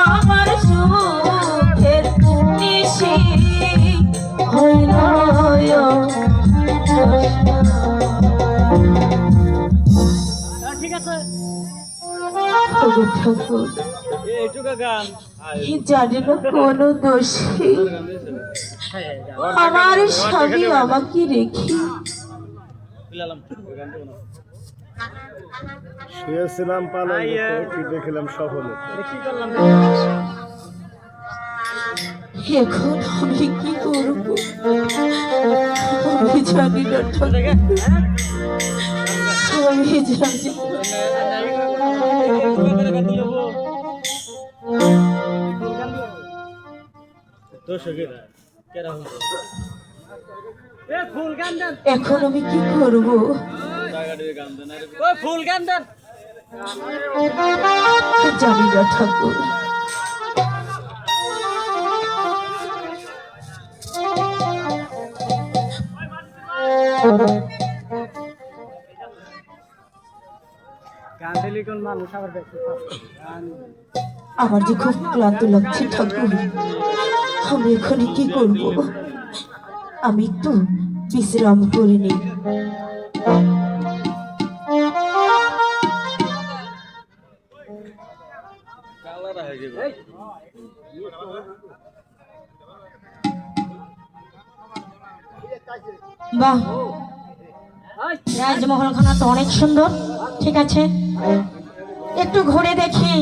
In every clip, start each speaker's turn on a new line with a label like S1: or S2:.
S1: আমার সুখের নিশি হইল
S2: ঠিক আছে
S1: ঠাকুর জানি না কোন দোষে আমার স্বামী আমাকে রেখে
S3: শুয়েছিলাম পালন কি দেখলাম সফলে
S1: এখন আমি কি করব আমি জানি না ঠাকুর আমি জানি এখন আমি কি করব জানি না ঠাকুর আমার যে খুব ক্লান্ত লাগছে ঠাকুর আমি এখানে কি করব আমি একটু বিশ্রাম করে নিই
S4: বাহ রাজমহলখানা তো অনেক সুন্দর ঠিক আছে একটু ঘুরে দেখি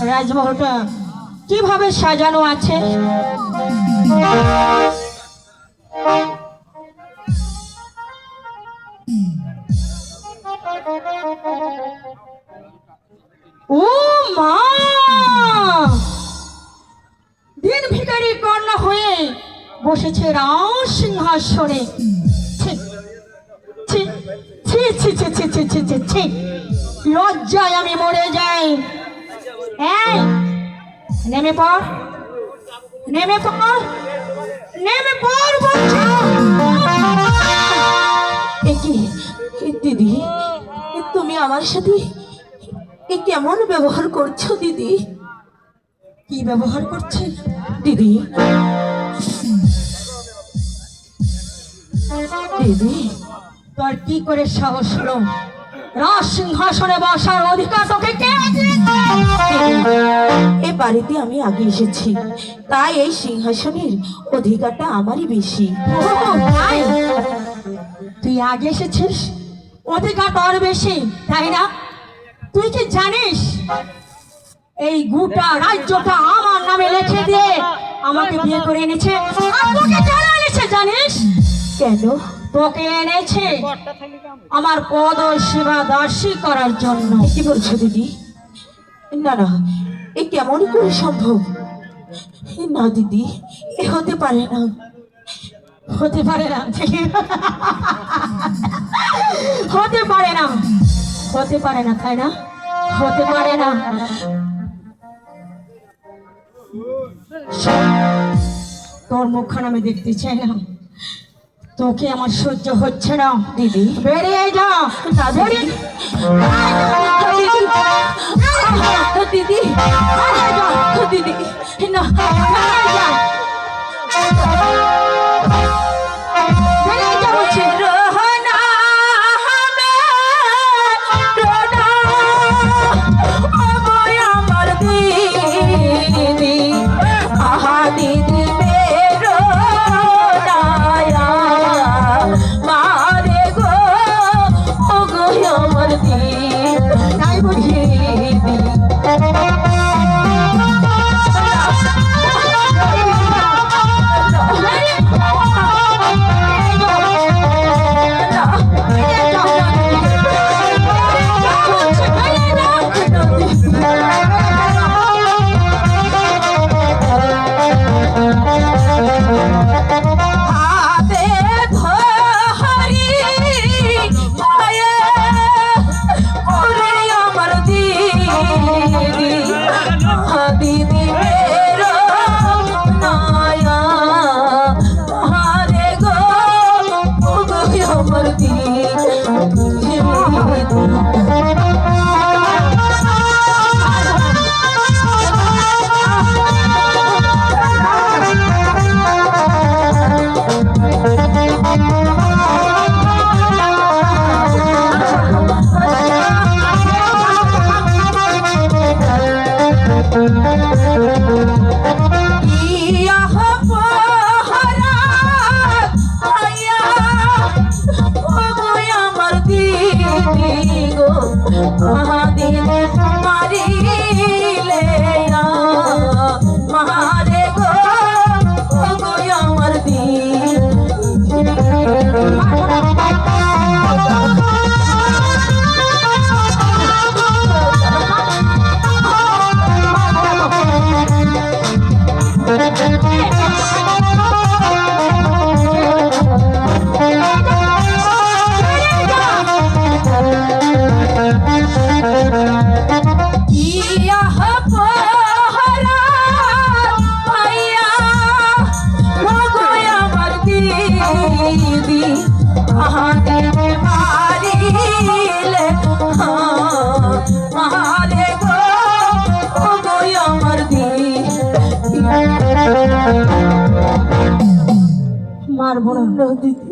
S4: রাজমহলটা কিভাবে সাজানো আছে ও মা দিন ভিখারি কন্যা হয়ে বসেছে রাজ সিংহাসনে লজ্জায় আমি মরে যাই এই নেমে পড় নেমে পড় নেমে পড়
S1: দিদি তুমি আমার সাথে কেমন ব্যবহার করছো দিদি
S4: কি ব্যবহার করছে
S1: দিদি দিদি
S4: তোর কি করে সাহস হলো রাজ সিংহাসনে বসার অধিকার তোকে কে
S1: এই বাড়িতে আমি আগে এসেছি তাই এই সিংহাসনের অধিকারটা আমারই বেশি
S4: তুই আগে এসেছিস অধিকার তোর বেশি তাই না তুই কি জানিস এই গোটা রাজ্যটা আমার নামে লিখে দিয়ে আমাকে বিয়ে করে এনেছে আর তোকে কেন এনেছে জানিস
S1: কেন
S4: তোকে এনেছে আমার পদ সেবা দাসী করার জন্য
S1: কি বলছো দিদি না না এ কেমন করে সম্ভব না দিদি এ হতে পারে না
S4: হতে পারে না হতে পারে না হতে পারে না তাই না হতে পারে না তোর মুখখান আমি দেখতে চাই না তোকে আমার সহ্য হচ্ছে না
S1: দিদি
S4: বেরিয়ে যা
S1: দিদি দিদি দিদি না
S4: বেরিয়ে যা বলছি
S1: আমার মারবো না দিদি।